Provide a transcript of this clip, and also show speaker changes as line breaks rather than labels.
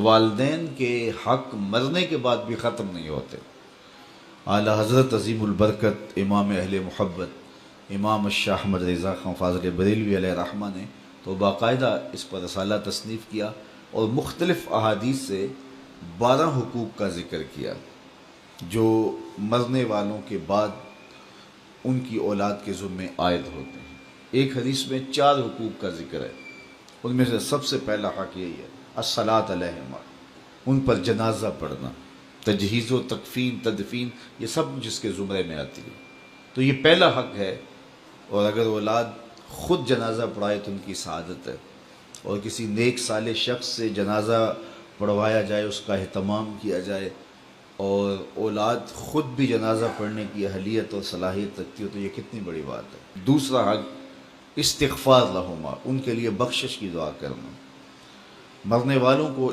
والدین کے حق مرنے کے بعد بھی ختم نہیں ہوتے۔ اعلیٰ حضرت عظیم البرکت امام اہل محبت امام الشاہ احمد رضا خان فاضل بریلوی علیہ رحمہ نے تو باقاعدہ اس پر رسالہ تصنیف کیا اور مختلف احادیث سے 12 حقوق کا ذکر کیا جو مرنے والوں کے بعد ان کی اولاد کے ذمے عائد ہوتے ہیں۔ ایک حدیث میں 4 حقوق کا ذکر ہے، ان میں سے سب سے پہلا حق یہی ہے الصلاۃ علیہما، ان پر جنازہ پڑھنا، تجہیز و تکفین تدفین یہ سب جس کے زمرے میں آتی ہے، تو یہ پہلا حق ہے۔ اور اگر اولاد خود جنازہ پڑھائے تو ان کی سعادت ہے، اور کسی نیک صالح شخص سے جنازہ پڑھوایا جائے، اس کا اہتمام کیا جائے، اور اولاد خود بھی جنازہ پڑھنے کی اہلیت اور صلاحیت رکھتی ہو تو یہ کتنی بڑی بات ہے۔ دوسرا حق استغفار لہما، ان کے لیے بخشش کی دعا کرنا، مرنے والوں کو